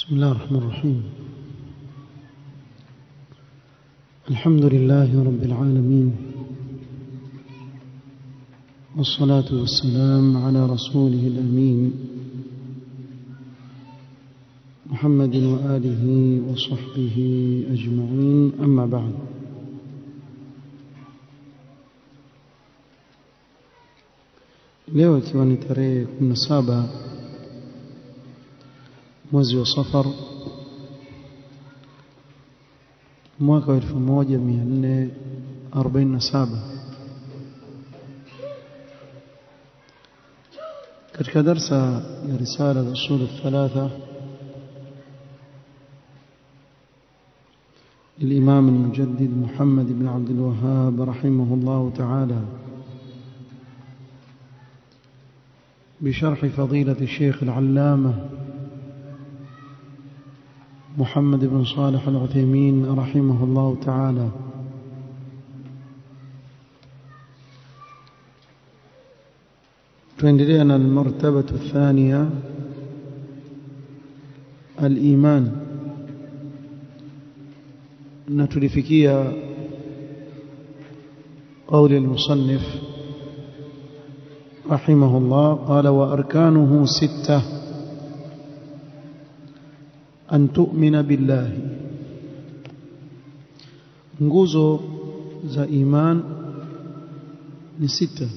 بسم الله الرحمن الرحيم. الحمد لله رب العالمين، والصلاة والسلام على رسوله الأمين محمد وآله وصحبه أجمعين، أما بعد. leo ikiwa ni tarehe 17 mwezi wa Safar mwaka 1447, katika darsa ya risala al-usul al-thalatha للإمام المجدد محمد بن عبد الوهاب رحمه الله تعالى، بشرح فضيلة الشيخ العلامة محمد بن صالح العثيمين رحمه الله تعالى. تندرينا المرتبة الثانية الإيمان، نتلفكية قول المصنف رحمه الله قال: وأركانه 6: أن تؤمن بالله. nguzo za iman ni 6,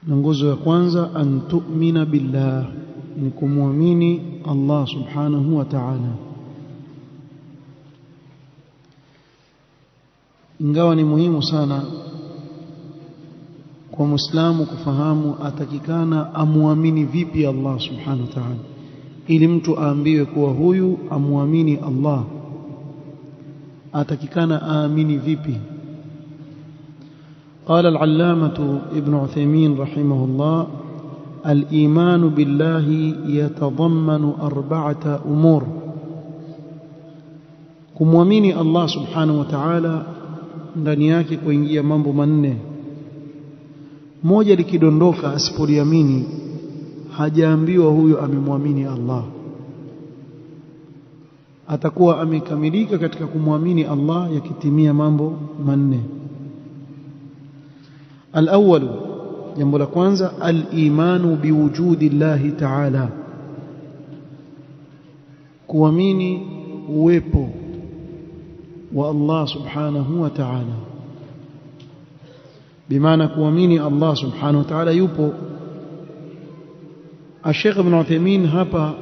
na nguzo ya kwanza an tu'mina billah, ni kumwamini Allah subhanahu wa ta'ala. Ingawa ni muhimu sana kwa Muislamu kufahamu atakikana amuamini vipi Allah subhanahu wa ta'ala, ili mtu aambiwe kuwa huyu amuamini Allah, atakikana aamini vipi. قال العلامة ابن عثيمين رحمه الله: الإيمان بالله يتضمن 4 أمور. kumwamini Allah subhanahu wa ta'ala ndani yake kuingia mambo manne. Moja likidondoka, asipoliamini, hajaambiwa huyo amemwamini Allah, atakuwa amekamilika katika kumwamini Allah yakitimia mambo manne. Al-awwal, jambo la kwanza, al-imanu biwujudi llahi ta'ala, kuamini uwepo wa Allah subhanahu wa ta'ala. bimaana kuamini Allah subhanahu wa ta'ala yupo. Sheikh Ibn Uthaymeen hapa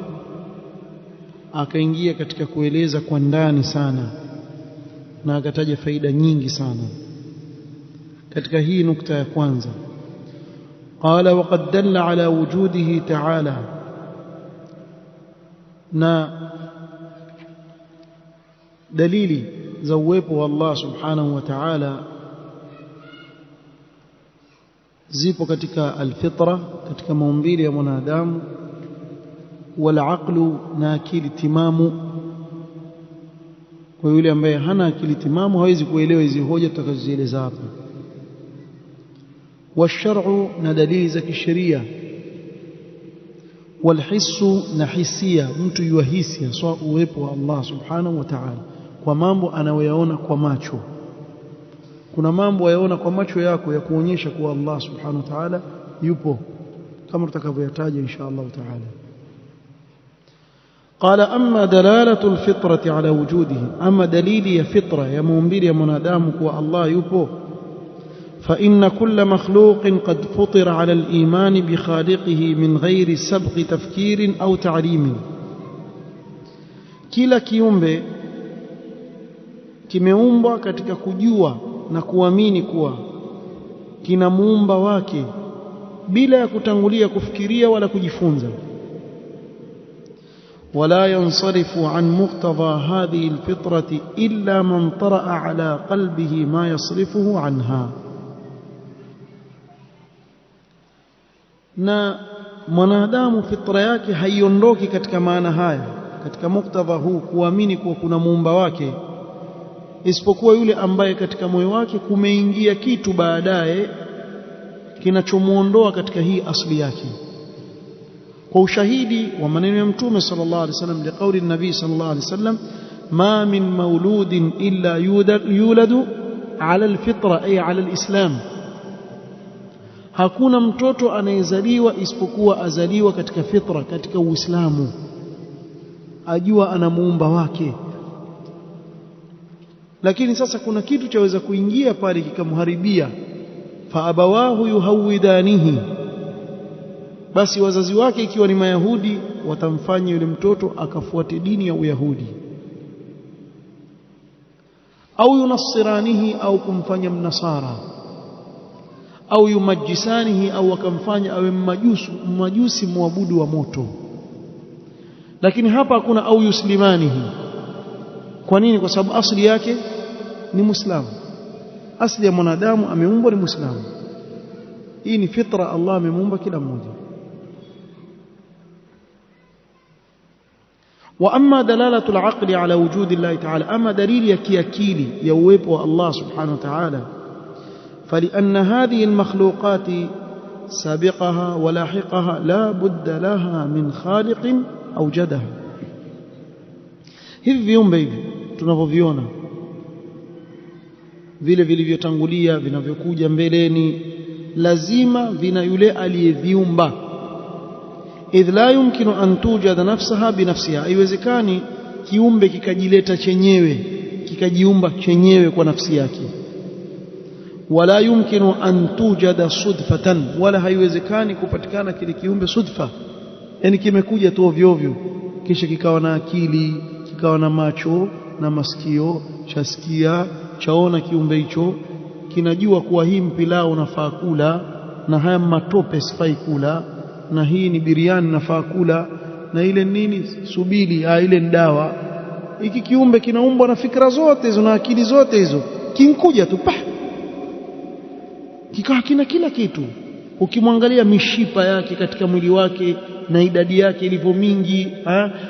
akaingia katika kueleza kwa ndani sana, na akataja faida nyingi sana katika hii nukta ya kwanza. قال: وقد دل على وجوده تعالى، na dalili za uwepo wa Allah subhanahu wa ta'ala zipo katika alfitra, katika maumbile ya mwanadamu, wal aqlu, na akili timamu. Kwa yule ambaye hana akili timamu hawezi kuelewa hizi hoja tutakazozieleza hapa. Washar'u, na dalili za kisheria. Walhissu, na hisia, mtu yuhisi haswa uwepo wa Allah subhanahu wa ta'ala kwa mambo anayoyaona kwa macho. Kuna mambo yaona kwa macho yako ya kuonyesha kuwa Allah subhanahu wa ta'ala yupo, kama tutakavyoyataja insha Allah ta'ala. قال: أما دلالة الفطرة على وجوده، أما دليل يا فطرة يا مؤمن يا منادام كوا الله يبو، فإن كل مخلوق قد فطر على الإيمان بخالقه من غير سبق تفكير أو تعليم. kila kiumbe kimeumbwa katika kujua na kuamini kuwa kina muumba wake bila ya kutangulia kufikiria wala kujifunza. ولا ينصرف عن مقتضى هذه الفطرة إلا من طرأ على قلبه ما يصرفه عنها. na mwanadamu fitra yake haiondoki katika maana haya, katika muktadha huu kuamini kuwa kuna muumba wake, isipokuwa yule ambaye katika moyo wake kumeingia kitu baadaye kinachomuondoa katika hii asli yake. kwa ushahidi wa maneno ya Mtume sallallahu alaihi wasallam liqauli nabii sallallahu alaihi wasallam ma min mauludin illa yuladu ala alfitra ay ala alislam, hakuna mtoto anayezaliwa isipokuwa azaliwa katika fitra, katika Uislamu, ajua ana muumba wake. Lakini sasa kuna kitu chaweza kuingia pale kikamharibia, fa abawahu yuhawidanihi, basi wazazi wake ikiwa ni Mayahudi watamfanya yule mtoto akafuate dini ya Uyahudi, au yunassiranihi, au kumfanya mnasara, au yumajisanihi, au akamfanya awe mmajusi muabudu wa moto. Lakini hapa hakuna au yuslimanihi. Kwa nini? Kwa sababu asili yake ni Muislamu. Asili ya mwanadamu ameumbwa ni Muislamu. Hii ni fitra, Allah amemuumba kila mmoja. Wa amma dalalatu al-aqli ala wujudi Allah ta'ala, ama dalili ya kiakili ya uwepo wa Allah subhanahu wa ta'ala, فلأن هذه المخلوقات سابقها ولاحقها لا بد لها من خالق أوجدها. hivi viumbe hivi tunavyoviona, vile vilivyotangulia, vinavyokuja mbeleni, lazima vina yule aliyeviumba. idh la yumkinu an tujada nafsaha binafsiha, haiwezekani kiumbe kikajileta chenyewe, kikajiumba chenyewe kwa nafsi yake. wala yumkinu an tujada sudfatan, wala haiwezekani kupatikana kile kiumbe sudfa, yani kimekuja tu ovyo ovyo kisha kikawa na akili, kikawa na macho na masikio, chasikia, chaona. Kiumbe hicho kinajua kuwa hii mpilao unafaa kula, na haya matope sifai kula, na hii ni biriani nafaa kula, na ile nini subili, ile ni dawa. Hiki kiumbe kinaumbwa na fikra zote hizo na akili zote hizo, kinkuja tu kikawa kina kila kitu. Ukimwangalia mishipa yake katika mwili wake na idadi yake ilivyo mingi,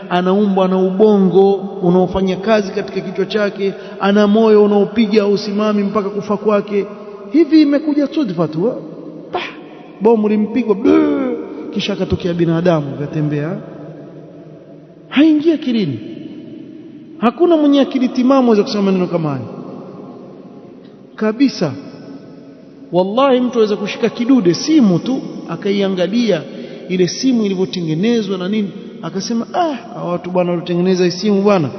anaumbwa na ubongo unaofanya kazi katika kichwa chake, ana moyo unaopiga usimami mpaka kufa kwake. Hivi imekuja sudfa tu, bomu limpigwa kisha akatokea binadamu katembea, haingia akilini. Hakuna mwenye akili timamu aweza kusema maneno kama haya kabisa. Wallahi, mtu aweza kushika kidude simu tu akaiangalia ile simu ilivyotengenezwa na nini, akasema watu bwana waliotengeneza simu bwana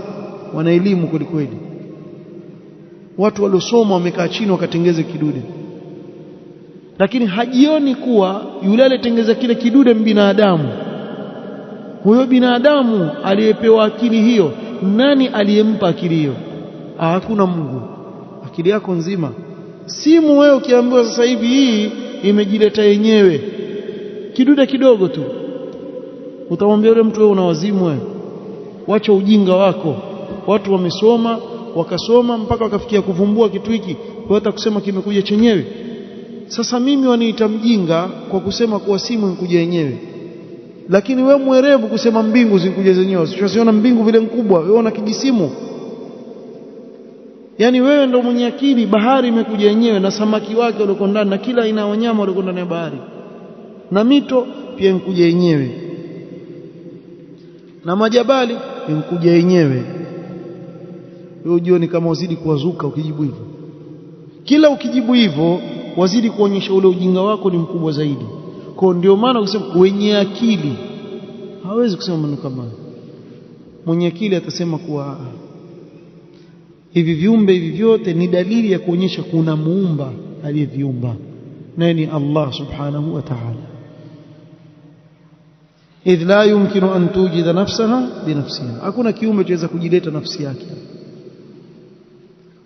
wana elimu kweli kweli, watu waliosoma wamekaa chini wakatengeneza kidude. Lakini hajioni kuwa yule aliyetengeza kile kidude binadamu. Huyo binadamu aliyepewa akili hiyo, nani aliyempa akili hiyo? Hakuna Mungu. Akili yako nzima. Simu wewe ukiambiwa sasa hivi hii imejileta yenyewe, kidude kidogo tu, utamwambia yule mtu, wewe una wazimu wewe, wacha ujinga wako. Watu wamesoma wakasoma mpaka wakafikia kuvumbua kitu hiki, wewe hata kusema kimekuja chenyewe. Sasa mimi waniita mjinga kwa kusema kuwa simu imekuja yenyewe, lakini wewe mwerevu kusema mbingu zikuja zenyewe. Usiona mbingu vile mkubwa, wewe una kijisimu. Yani wewe ndio mwenye akili. Bahari imekuja yenyewe na samaki wake walioko ndani na kila aina ya wanyama walioko ndani ya bahari, na mito pia imekuja yenyewe, na majabali imekuja yenyewe. Wewe ujioni kama wazidi kuwazuka ukijibu hivyo. Kila ukijibu hivyo wazidi kuonyesha ule ujinga wako ni mkubwa zaidi. Kwa ndio maana kusema wenye akili hawezi kusema maneno kama hayo. Mwenye akili atasema kuwa hivi viumbe hivi vyote ni dalili ya kuonyesha kuna muumba aliyeviumba, naye ni Allah subhanahu wa ta'ala. idh la yumkinu an tujida nafsaha binafsiha, hakuna kiumbe chaweza kujileta nafsi yake.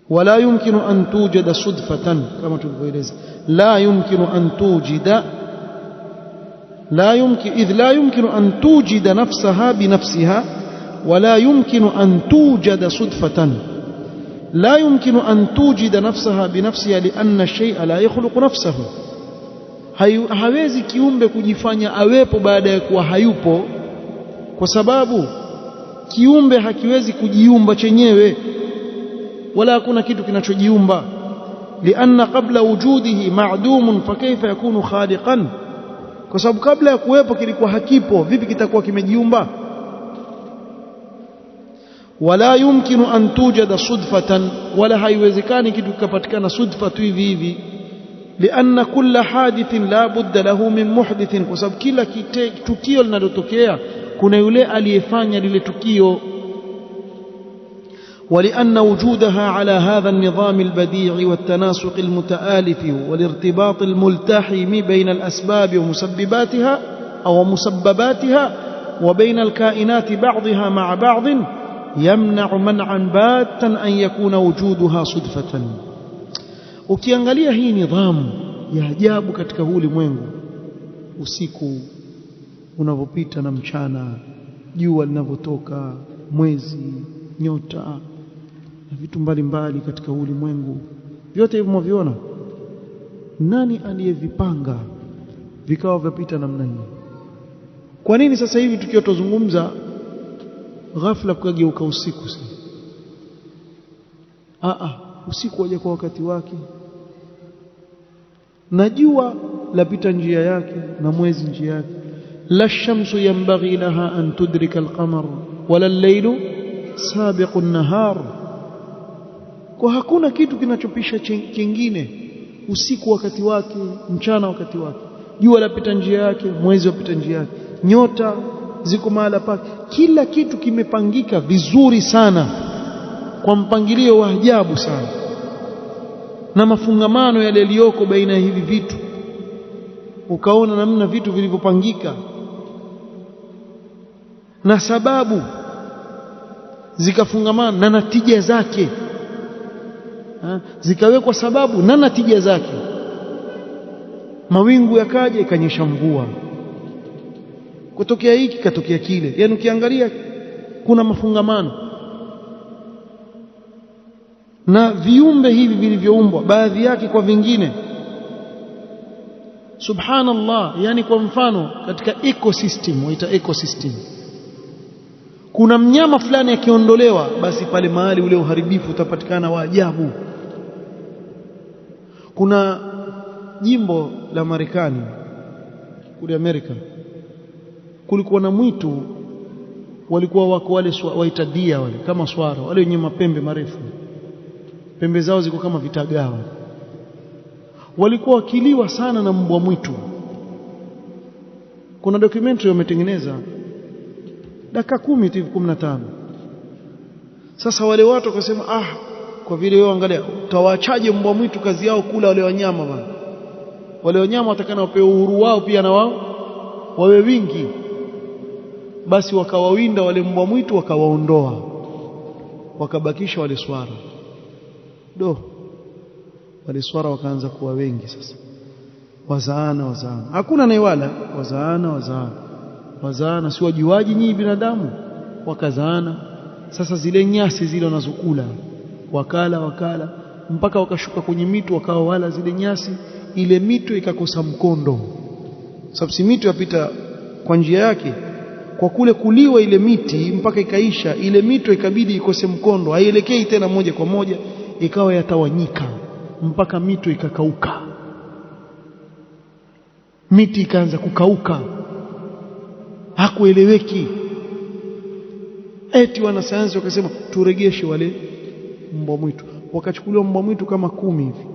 wala yumkinu an tujada sudfatan, kama tulivyoeleza, la yumkinu an tujida idh la yumkinu an tujida nafsaha binafsiha wala yumkinu an tujada sudfatan. لا يمكن أن توجد نفسها بنفسها لأن الشيء لا يخلق نفسه. hawezi kiumbe kujifanya awepo baada ya kuwa hayupo, kwa sababu kiumbe hakiwezi kujiumba chenyewe, wala hakuna kitu kinachojiumba. لأن قبل وجوده معدوم فكيف يكون خالقا. kwa sababu kabla ya kuwepo kilikuwa hakipo. Vipi kitakuwa kimejiumba? Wala yumkinu an tujada sudfatan, wala haiwezekani kitu kikapatikana sudfa tu hivi hivi. Lianna kulla hadithin la budda lahu min muhdithin, kwa sababu kila tukio linalotokea kuna yule aliyefanya lile tukio. ولأن وجودها على هذا النظام البديع والتناسق المتآلف والارتباط الملتحم بين الأسباب ومسبباتها أو مسبباتها وبين الكائنات بعضها مع بعض يمنع منعا باتا أن يكون وجودها صدفة. ukiangalia hii nidhamu ya ajabu katika huu ulimwengu, usiku unavopita na mchana, jua linavotoka, mwezi, nyota na vitu mbalimbali katika ulimwengu, vyote hivyo mwaviona. Nani aliyevipanga vikawa vipita namna hii? Kwa nini sasa hivi tukiwa tuzungumza ghafla kugeuka usiku sasa? Usiku waje kwa wakati wake, na jua lapita njia yake na mwezi njia yake. La shamsu yanbaghi laha an tudrika alqamar wala al-laylu sabiqu an-nahar. Kwa hakuna kitu kinachopisha kingine. Usiku wakati wake, mchana wakati wake, jua lapita njia yake, mwezi wapita njia yake, nyota ziko mahala pake. Kila kitu kimepangika vizuri sana, kwa mpangilio wa ajabu sana, na mafungamano yale yaliyoko baina ya hivi vitu, ukaona namna vitu vilivyopangika na sababu zikafungamana na natija zake, zikawekwa sababu na natija zake. Mawingu yakaja ikanyesha mvua, kutokea hiki katokea kile. Yani ukiangalia kuna mafungamano, na viumbe hivi vilivyoumbwa baadhi yake kwa vingine, subhanallah. Yani kwa mfano katika ecosystem, waita ecosystem, kuna mnyama fulani akiondolewa, basi pale mahali ule uharibifu utapatikana wa ajabu. Kuna jimbo la Marekani kule Amerika, kulikuwa na mwitu, walikuwa wako wale waita dia, wale kama swara, wale wenye mapembe marefu, pembe zao ziko kama vitagawa. Walikuwa wakiliwa sana na mbwa mwitu. Kuna documentary wametengeneza dakika 10 tu, 15. Sasa wale watu wakasema, kwa vile wewe angalia, utawaachaje mbwa mwitu kazi yao kula wale wanyama bwana? Wale wanyama watakana wapewe uhuru wao pia, na wao wawe wingi. Basi wakawawinda wale mbwa mwitu, wakawaondoa, wakabakisha wale swara. Wale swara wakaanza kuwa wengi sasa, wazaana. Hakuna anayewala, wazaana. Si wajuaji nyinyi binadamu? Wakazaana. Sasa zile nyasi zile wanazokula, wakala mpaka wakashuka kwenye mito, wakawa wala zile nyasi. Ile mito ikakosa mkondo, sababu si mito yapita kwa njia yake. Kwa kule kuliwa ile miti mpaka ikaisha, ile mito ikabidi ikose mkondo, haielekei tena moja kwa moja, ikawa yatawanyika mpaka mito ikakauka. Miti ikaanza kukauka, hakueleweki. Eti wanasayansi wakasema turegeshe wale mbwa mwitu. Wakachukuliwa mbwa mwitu kama 10 hivi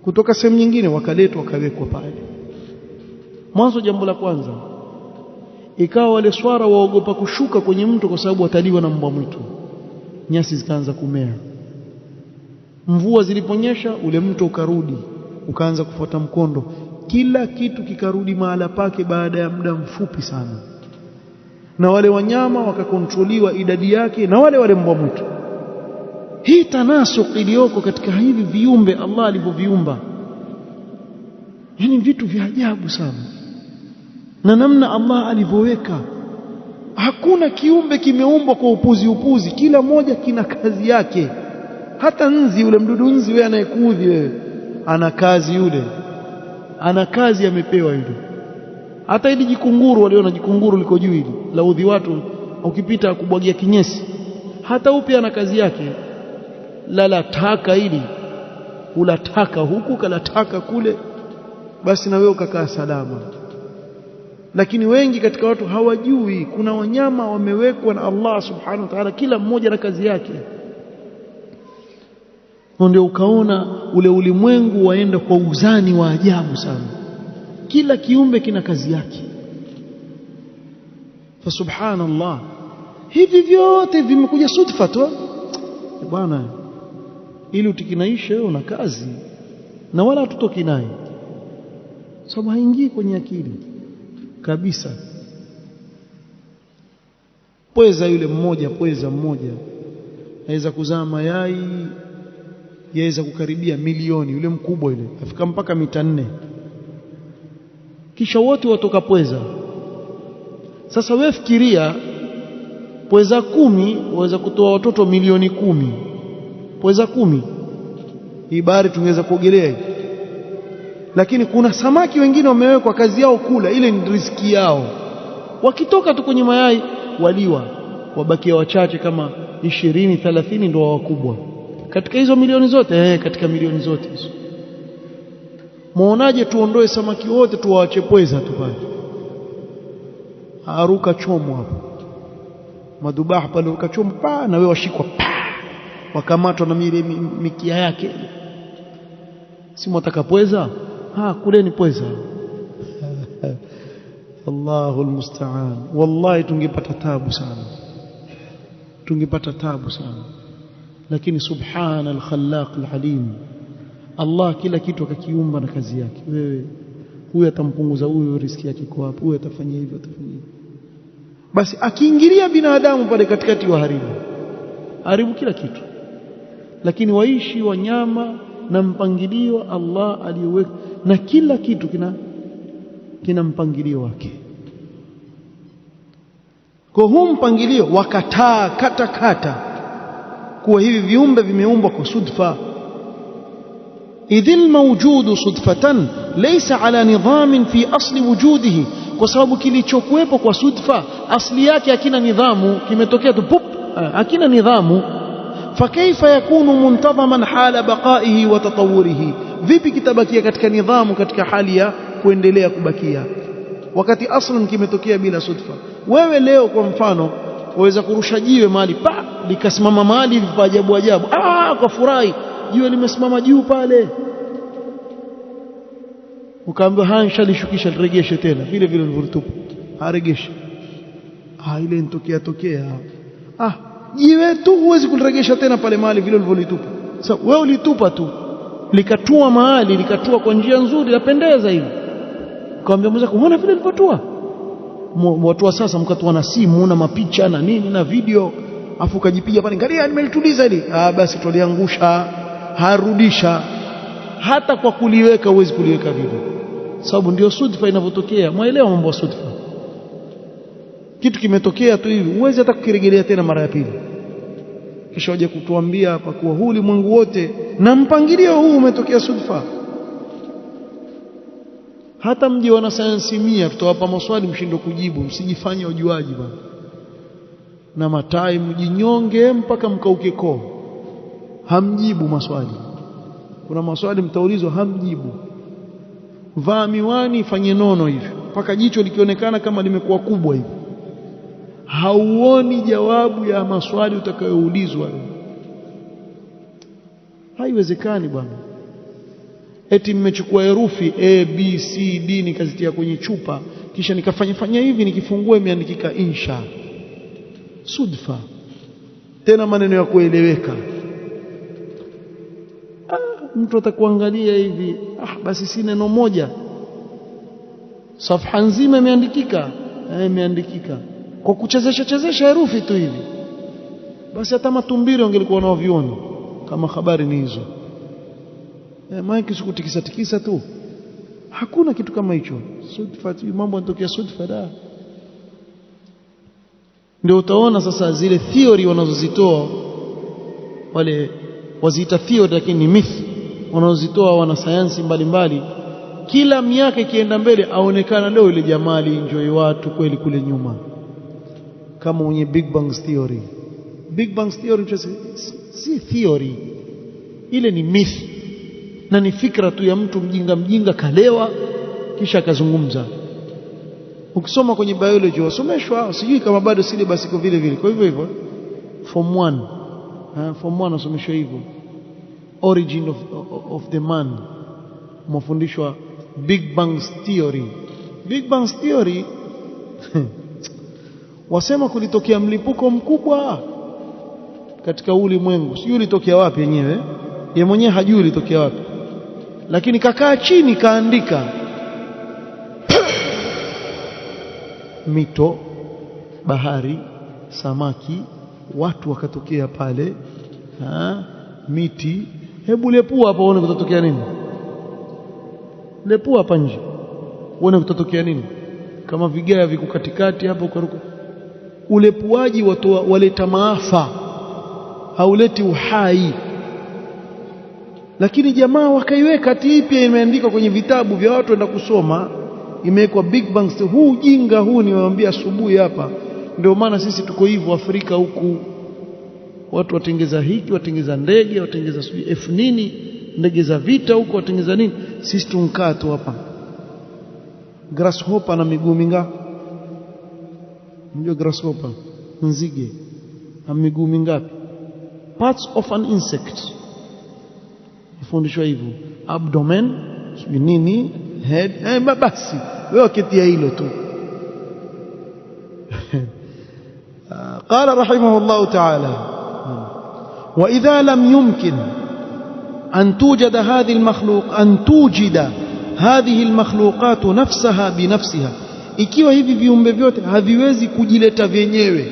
kutoka sehemu nyingine, wakaletwa wakawekwa pale. Mwanzo, jambo la kwanza, ikawa wale swara waogopa kushuka kwenye mto kwa sababu wataliwa na mbwa mwitu. Nyasi zikaanza kumea. Mvua ziliponyesha, ule mto ukarudi, ukaanza kufuata mkondo. Kila kitu kikarudi mahala pake baada ya muda mfupi sana, na wale wanyama wakakontroliwa idadi yake na wale mbwa mwitu. Hii tanasuk iliyoko katika hivi viumbe Allah alivyoviumba, yani vitu vya ajabu sana, na namna Allah alivyoweka. Hakuna kiumbe kimeumbwa kwa upuzi. Kila moja kina kazi yake. Hata nzi, yule mdudu nzi, wewe anayekuudhi wewe, ana kazi yule, ana kazi amepewa yule. Hata ili jikunguru, waliona jikunguru liko juu hili la udhi watu, ukipita kubwagia kinyesi, hata upi ana kazi yake. La taka hili, ulataka huku, kalataka kule, basi na wewe ukakaa salama. lakini wengi katika watu hawajui kuna wanyama wamewekwa na Allah subhanahu wa ta'ala, kila mmoja na kazi yake. Ndio ukaona ule ulimwengu waenda kwa uzani wa ajabu sana, kila kiumbe kina kazi yake. Fa subhanallah, hivi vyote vimekuja sudfa tu bwana, ili utikinaishe wewe una kazi na wala hatutoki naye, sababu haingii kwenye akili kabisa. Pweza yule mmoja, pweza mmoja aweza kuzaa mayai yaweza kukaribia milioni, yule mkubwa yule afika mpaka mita 4, kisha wote watoka pweza. Sasa wewe fikiria, pweza 10 waweza kutoa watoto milioni 10. Pweza 10 hii bahari tungeweza kuogelea, lakini kuna samaki wengine wamewekwa kazi yao kula, ile ni riziki yao. Wakitoka tu kwenye mayai waliwa, wabakia wachache kama 20 30 ndio wakubwa katika hizo milioni zote. Katika milioni zote hizo muonaje tuondoe samaki wote tuwaache pweza tu pale, aruka chomo hapo madhubaha pale, aruka chomo pa, na wewe washikwa pa, wakamatwa na mikia yake. Si mwataka pweza? Kule ni pweza. Allahu almusta'an. Wallahi tungepata tabu sana, tungepata tabu sana. Lakini subhana al-khallaq al-alim, Allah kila kitu akakiumba na kazi yake. Wewe huyu atampunguza huyu, riziki yake iko hapo, huyu atafanya hivyo, atafanya hivyo. Basi akiingilia binadamu pale katikati haribu kila kitu. Lakini waishi wanyama na mpangilio Allah aliyoweka, na kila kitu kina mpangilio wake. Kwa huu mpangilio wakataa kata kuwa hivi viumbe vimeumbwa kwa sudfa. idhil mawjudu sudfatan laysa ala nidhamin fi asli wujudihi, kwa sababu kilichokuwepo kwa sudfa asli yake hakina nidhamu, kimetokea tu pup, hakina nidhamu. Fakaifa yakunu muntadhaman hala baqaihi wa tatawurihi, vipi kitabakia katika nidhamu katika hali ya kuendelea kubakia wakati aslan kimetokea bila sudfa? Wewe leo kwa mfano waweza kurusha jiwe mahali pa likasimama mahali pa ajabu ajabu, kwa furahi jiwe limesimama juu pale, ukaambiwa hanshalishukisha liregeshe tena vile vile ulivyotupa, haregeshe. Ile tokea jiwe tu huwezi kuliregesha tena pale mahali vile ulivyolitupa. Sasa wewe ulitupa tu likatua mahali, likatua kwa njia nzuri yapendeza hivi, kaambia mmoja kuona vile lilipotua. Watu wa sasa mkatua na simu na mapicha na nini na video, afu kajipiga pale, angalia nimelituliza hili. Basi tuliangusha, harudisha. Hata kwa kuliweka huwezi kuliweka vile, sababu ndio sudfa inavyotokea. Muelewa mambo ya sudfa, kitu kimetokea tu hivi huwezi hata kukirejelea tena mara ya pili. Kisha waje kutuambia hapa kuwa huu ulimwengu wote na mpangilio huu umetokea sudfa. Hata mje wana sayansi 100 tutawapa maswali mshindo kujibu, msijifanye wajuaji bwana, na matai mjinyonge mpaka mkauke koo, hamjibu maswali. Kuna maswali mtaulizwa hamjibu. Vaa miwani, fanye nono hivi mpaka jicho likionekana kama limekuwa kubwa hivi, hauoni jawabu ya maswali utakayoulizwa. Haiwezekani bwana. Eti mmechukua herufi A B C D nikazitia kwenye chupa, kisha nikafanya hivi, nikifungua imeandikika insha. Sudfa tena, maneno ya kueleweka. Mtu atakuangalia hivi, basi si neno moja, safha nzima imeandikika kwa kuchezesha herufi tu hivi. Basi hata matumbiri wangelikuwa nao vioni kama habari ni hizo. Maana sikutikisa tu, hakuna kitu kama hicho. Sudfa, mambo yanatokea sudfa da. Ndio utaona sasa zile theory wanazozitoa wale, waziita theory lakini ni myth, wanazozitoa wanasayansi mbalimbali. Kila miaka ikienda mbele aonekana leo ile jamaa alienjoy watu kweli kule nyuma, kama mwenye Big Bang Theory. Big Bang Theory si theory, ile ni myth na ni fikra tu ya mtu mjinga kalewa kisha akazungumza. ukisoma kwenye biology wasomeshwa, sijui kama bado syllabus iko vile vile, kwa hivyo form 1 form 1 wasomeshwa hivyo, origin of the man, mafundishwa Big Bang Theory. Big Bang Theory wasema kulitokea mlipuko mkubwa katika ulimwengu, sijui ulitokea wapi yenyewe, yeye mwenyewe hajui ulitokea wapi, lakini kakaa chini kaandika mito, bahari, samaki, watu wakatokea pale, miti. Hebu lepua hapa uone kutatokea nini. Lepua hapa nje uone kutatokea nini. Kama vigaya viko katikati hapo ukaruka. Ulepuaji waleta maafa, hauleti uhai. Lakini jamaa wakaiweka pia imeandikwa kwenye vitabu vya watu wenda kusoma, imewekwa Big Bang. Huu ujinga huu niwaambia asubuhi hapa. Ndio maana sisi tuko hivyo Afrika huku, watu watengeza hiki, watengeza ndege, watengeza sijui F nini, ndege za vita huko, watengeza nini. Sisi tunkaa tu hapa. Grasshopper na miguu mingapi? Ndio grasshopper, nzige, na miguu mingapi? Parts of an insect. Ifundishwa hivyo, abdomen, sijui nini, head. Basi wewe ukitia hilo tu. قال رحمه الله تعالى: وإذا لم يمكن أن توجد هذه المخلوقات نفسها بنفسها, ikiwa hivi viumbe vyote haviwezi kujileta vyenyewe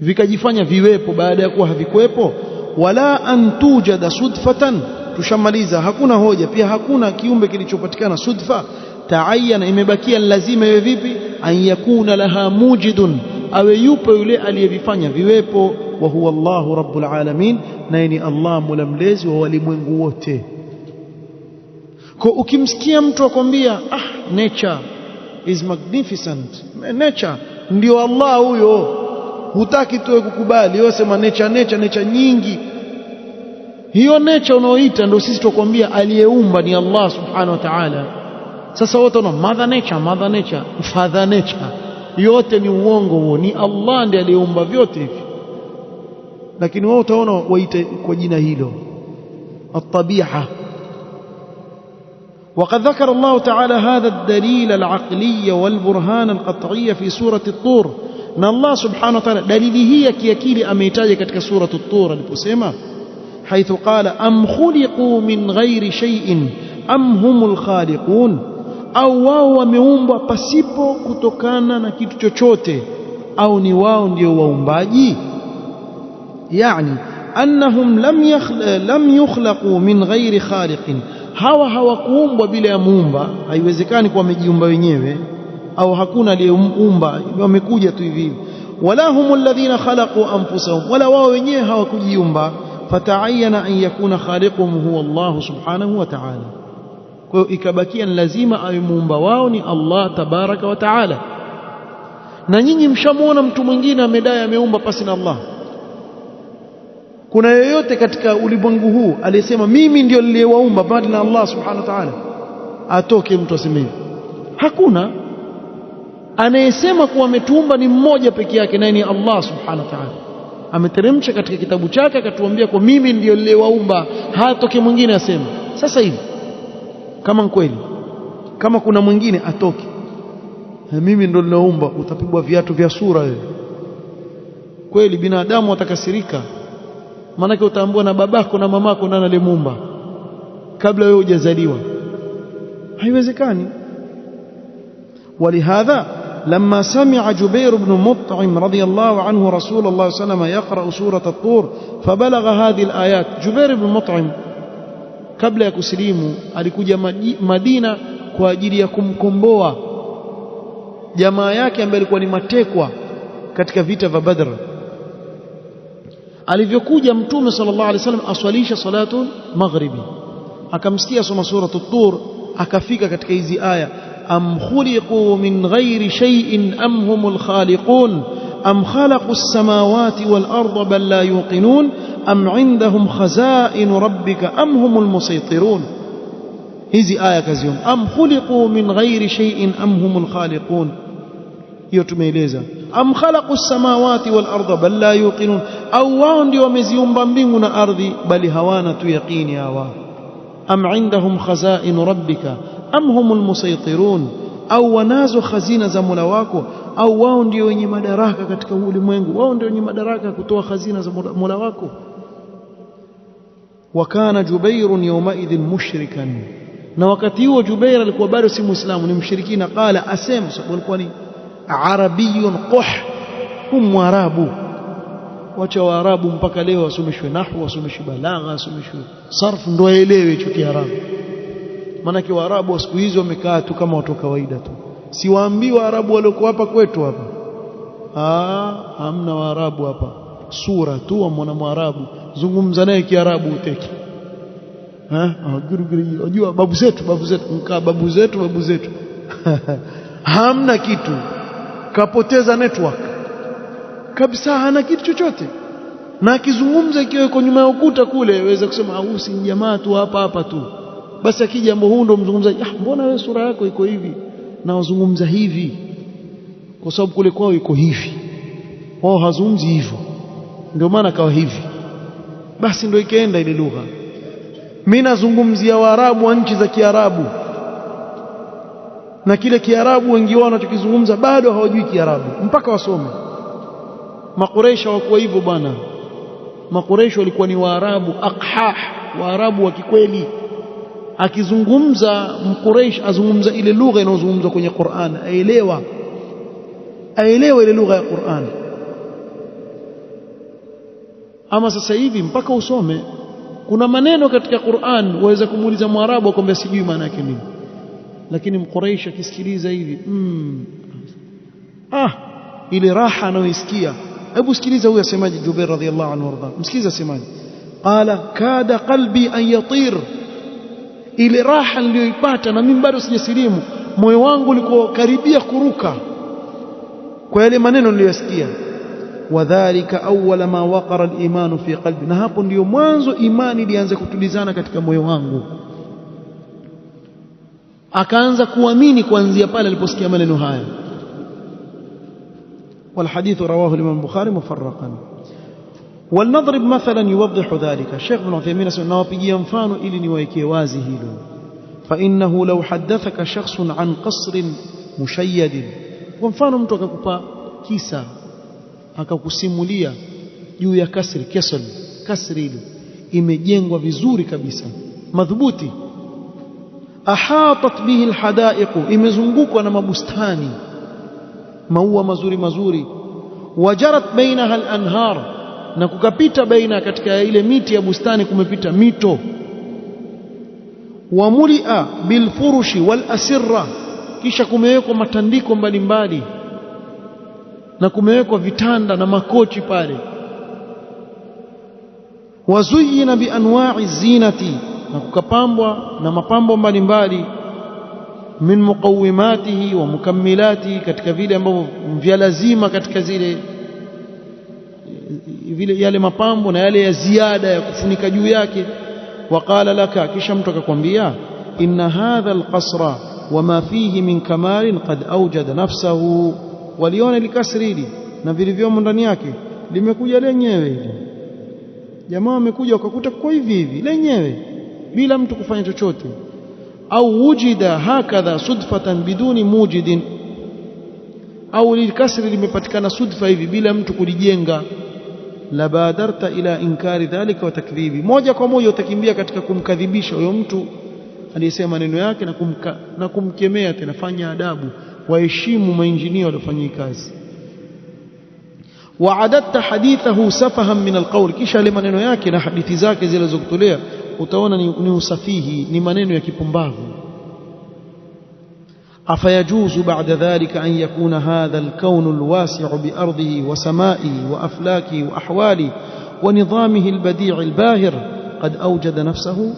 vikajifanya viwepo baada ya kuwa havikuwepo, wala an tujada sudfatan, tushamaliza, hakuna hoja pia, hakuna kiumbe kilichopatikana sudfa. Taayana, imebakia lazima iwe vipi? An yakuna laha mujidun, awe yupo yule aliyevifanya viwepo. Wa huwa Allahu rabbul alamin, na ni Allah mulamlezi wa walimwengu wote. Kwa ukimsikia mtu akwambia nature is magnificent, nature ndio Allah huyo, hutaki tuwe kukubali, wewe sema nature nyingi. Hiyo nature unaoita ndio sisi tukwambia aliyeumba ni Allah subhanahu wa ta'ala. Sasa wote wana mother nature, father nature, yote ni uongo huo. Ni Allah ndiye aliyeumba vyote hivi, lakini wao utaona waite kwa jina hilo, at-tabi'a. وقد ذكر الله تعالى هذا الدليل العقلي والبرهان القطعي في سورة الطور. na Allah subhanahu wa ta'ala dalili hii ya kiakili ameitaja katika sura at-Tur aliposema, haithu qala am khuliqu min ghairi shay'in am humul khaliqun, au wao wameumbwa pasipo kutokana na kitu chochote, au ni wao ndio waumbaji. Yani annahum lam yukhlaqu min ghairi khaliqin, hawa hawakuumbwa bila ya muumba. Haiwezekani kuwa wamejiumba wenyewe, au hakuna aliyeumba, wamekuja tu hivi. Wala humul ladhina khalaqu anfusahum, wala wao wenyewe hawakujiumba. Fata'ayyana an yakuna khaliquhum huwa Allah subhanahu wa ta'ala. Kwa hiyo ikabakia lazima awe muumba wao ni Allah tabaraka wa ta'ala. Na nyinyi mshamuona mtu mwingine amedai ameumba pasi na Allah? Kuna yeyote katika ulimwengu huu aliyesema mimi ndio niliyewaumba bali na Allah subhanahu wa ta'ala? Atoke mtu aseme hivyo. Hakuna. Anayesema kuwa ametuumba ni mmoja peke yake, naye ni Allah subhanahu wa ta'ala. Ameteremsha katika kitabu chake akatuambia kwa mimi ndio niliyewaumba, hatoke mwingine aseme. Sasa hivi kama kweli, kama kuna mwingine atoke, mimi ndio niliyeumba, utapigwa viatu vya sura wewe. Kweli binadamu watakasirika, maana utaambiwa na babako na mamako nani aliyemuumba kabla wewe hujazaliwa. Haiwezekani. ولهذا لما سمع جبير بن مطعم رضي الله عنه رسول الله صلى الله عليه وسلم يقرأ سورة الطور فبلغ هذه الآيات. جبير بن مطعم kabla ya kusilimu alikuja Madina kwa ajili ya kumkomboa jamaa yake ambaye alikuwa ni matekwa katika vita vya Badr. Alivyokuja Mtume sallallahu alaihi wasallam aswalisha salatu maghribi, akamsikia soma sura at-Tur, akafika katika hizi aya, am khuliqu min ghairi shay'in am humul khaliqun am khalaqu as-samawati wal arda bal la yuqinun am indahum khazain rabbika am humul musaytirun. hizi aya kaziona. Am khuliqu min ghairi shay'in am humul khaliqun, hiyo tumeeleza. Am khalaqu as-samawati wal arda bal la yuqinun, au wao ndio wameziumba mbingu na ardhi bali hawana tu yaqini hawa. Am indahum khazain rabbika am humul musaytirun, au wanazo khazina za Mola wako, au wao ndio wenye madaraka katika ulimwengu, wao ndio wenye madaraka kutoa khazina za Mola wako. Wa kana Jubair yawmaidhin mushrikan, na wakati huo Jubair alikuwa bado si Muislamu, ni mshirikina. Qala, asema sababu alikuwa ni arabiyun quh, Mwarabu. Wacha Waarabu mpaka leo wasomeshwe nahwu, wasomeshwe balagha, wasomeshwe sarf ndio aelewe hicho Kiarabu. Maana Waarabu wa siku hizo wamekaa tu kama watu kawaida tu. Siwaambii Waarabu waliokuwa hapa kwetu hapa, hamna Waarabu hapa, sura tu wa Mwarabu, zungumza naye Kiarabu uteki. Unajua babu zetu mkaa babu zetu hamna kitu, kapoteza network kabisa, hana kitu chochote. Na akizungumza ikiwa yuko nyuma ya ukuta kule, waweza kusema huyu si jamaa tu hapa tu. Basi akija jambo huo ndo mzungumzaji, mbona wewe sura yako iko hivi na wazungumza hivi? Kwa sababu kule kwao iko hivi, wao hazungumzi hivyo, ndio maana kawa hivi. Basi ndio ikaenda ile lugha. Mimi nazungumzia Waarabu wa nchi za Kiarabu, na kile Kiarabu wengi wao wanachokizungumza bado hawajui Kiarabu mpaka wasome. Makureisha wakuwa hivyo bwana. Makureisha walikuwa ni Waarabu aqhah, Waarabu wa kikweli. Akizungumza Mkureish azungumza ile lugha inayozungumzwa kwenye Qur'an, aelewa ile lugha ya Qur'an. Ama sasa hivi mpaka usome, kuna maneno katika Qur'an waweza kumuuliza Mwarabu akwambia sijui maana yake nini, lakini Mkureish akisikiliza hivi ile raha anayoisikia. Hebu sikiliza huyu asemaje Jubair radhiyallahu anhu warda, msikiza asemaje. Qala kada qalbi an yatir, ile raha niliyoipata na mimi bado sijasilimu, moyo wangu ulikuwa karibia kuruka kwa yale maneno niliyosikia. Wadhālika awwala ma waqara al-iman fi qalbi, na hapo ndio mwanzo imani ilianza kutulizana katika moyo wangu. Akaanza kuamini kuanzia pale aliposikia maneno haya. والحديث رواه الإمام البخاري مفرقا. ولنضرب مثلا يوضح ذلك. الشيخ ابن عثيمين سنة وبيجي مفانو إلي نوايكي وازهيلو. فإنه لو حدثك شخص عن قصر مشيد، ومفانو mtu akakupa kisa akakusimulia juu ya kasri ile imejengwa vizuri kabisa, madhubuti. Ahatat bihi alhadaiq, imezungukwa na mabustani, maua mazuri. Wajarat bainaha al-anhar, na kukapita baina katika ile miti ya bustani kumepita mito. Wamulia bilfurushi wal asirra, kisha kumewekwa matandiko mbalimbali na kumewekwa vitanda na makochi pale. Wazuyina bi anwa'i zinati, na kukapambwa na mapambo mbalimbali. Min muqawimatihi wa mukammilatihi, katika vile ambavyo vya lazima katika zile vile yale mapambo na yale ya ziada ya kufunika juu yake. Waqala laka, kisha mtu akakwambia, inna hadha alqasra wama fihi min kamalin qad awjada nafsahu, waliona likasri hili na vilivyomo ndani yake limekuja lenyewe hili. Jamaa wamekuja wakakuta kwa hivi lenyewe bila mtu kufanya chochote. Au wujida hakadha sudfatan biduni mujidin, au likasri limepatikana sudfa hivi bila mtu kulijenga. La badarta ila inkari dhalika wa takdhibi, moja kwa moja utakimbia katika kumkadhibisha huyo mtu aliyesema maneno yake na kumkemea tena. Fanya adabu, waheshimu mainjinia waliofanya kazi. Waadatta hadithahu safahan min alqawl, kisha ile maneno yake na hadithi zake zilizokutolea utaona ni usafihi, ni maneno ya kipumbavu. Afayajuzu ba'da dhalika an yakuna hadha alkawn alwasi' bi ardihi wa sama'ihi wa aflakihi wa ahwalihi wa nidhamihi albadi' albahir qad awjada nafsahu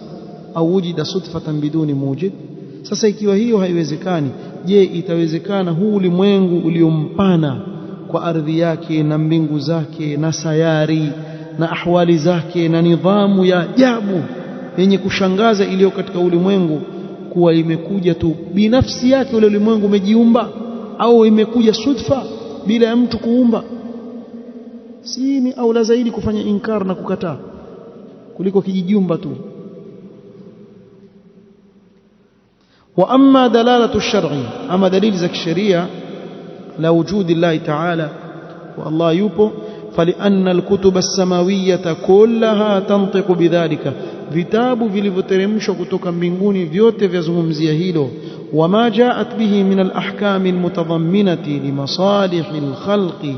au wujida sudfatan biduni mujid. Sasa ikiwa hiyo haiwezekani, je, itawezekana huu ulimwengu uliompana kwa ardhi yake na mbingu zake na sayari na ahwali zake na nidhamu ya ajabu yenye kushangaza iliyo katika ulimwengu kuwa imekuja tu binafsi yake ule ulimwengu umejiumba, au imekuja sudfa bila ya mtu kuumba? Si ni aula zaidi kufanya inkar na kukataa kuliko kijijumba tu. Wa amma dalalatu ash-shar'i, ama dalili za kisheria la wujudi Allah ta'ala, wa Allah yupo, فلأن الكتب السماوية كلها تنطق بذلك, vitabu vilivyoteremshwa kutoka mbinguni vyote vyazungumzia hilo. وما جاءت به من الأحكام المتضمنة لمصالح الخلق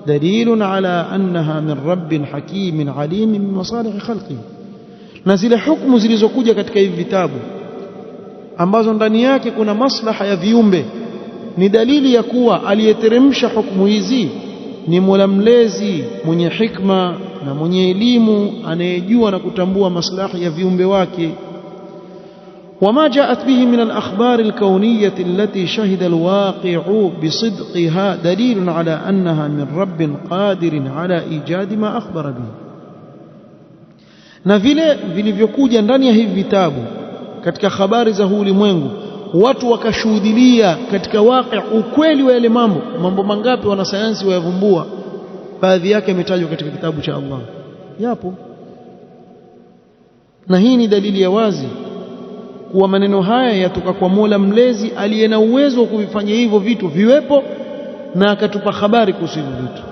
دليل على أنها من رب حكيم عليم بمصالح خلقه. na zile hukumu zilizokuja katika hivi vitabu ambazo ndani yake kuna maslaha ya viumbe ni dalili ya kuwa aliyeteremsha hukumu hizi ni Mola mlezi mwenye hikma na mwenye elimu anayejua na kutambua maslahi ya viumbe wake. وما جاءت به من الأخبار الكونية التي شهد الواقع بصدقها دليل على أنها من رب قادر على إيجاد ما أخبر به. na vile vilivyokuja ndani ya hivi vitabu katika habari za huu ulimwengu, watu wakashuhudia katika waqi' ukweli wa yale mambo mangapi wanasayansi wayavumbua, baadhi yake yametajwa katika kitabu cha Allah, yapo. na hii ni dalili ya wazi kuwa maneno haya yatoka kwa Mola mlezi aliye na uwezo wa kuvifanya hivyo vitu viwepo na akatupa habari kuhusu hivyo vitu.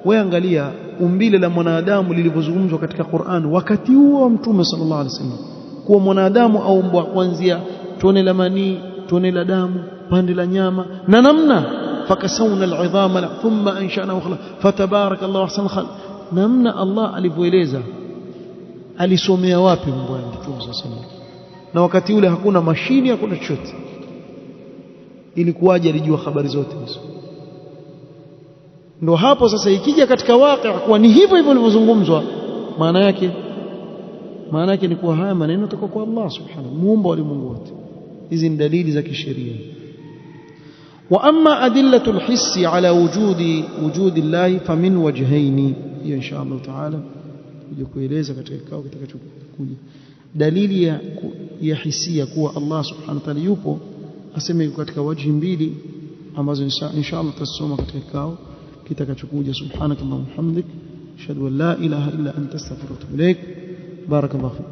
Wewe angalia umbile la mwanadamu lilivyozungumzwa katika Qur'an wakati huo wa Mtume sallallahu alaihi wasallam, kuwa mwanadamu aumbwa kuanzia tone la manii, tone la damu, pande la nyama, na namna fakasawna al'idhama thumma ansha'nahu khalqa fatabarakallahu ahsanul khaliq. namna Allah alivyoeleza, alisomea wapi mambo ya Mtume sallallahu alaihi wasallam? na wakati ule hakuna mashini, hakuna chochote. Ilikuwaje alijua habari zote hizo? Ndio hapo sasa ikija katika waqi' kwa ni hivyo hivyo vilivyozungumzwa, maana yake ni kuwa haya maneno toka kwa Allah subhanahu muumba wa ulimwengu wote. hizi ni dalili za kisheria. wa amma adillatul hissi ala wujudi Allah famin wajhaini, hiyo insha Allah taala kuja kueleza katika kikao kitakachokuja. dalili ya hisia kuwa Allah subhanahu wa ta'ala yupo, aseme yuko katika wajhi mbili ambazo insha Allah tutasoma katika kikao kitakachokuja. subhanakallahumma wa bihamdik ashhadu an la ilaha illa anta astaghfiruka wa atubu ilaik. barakallahu fik.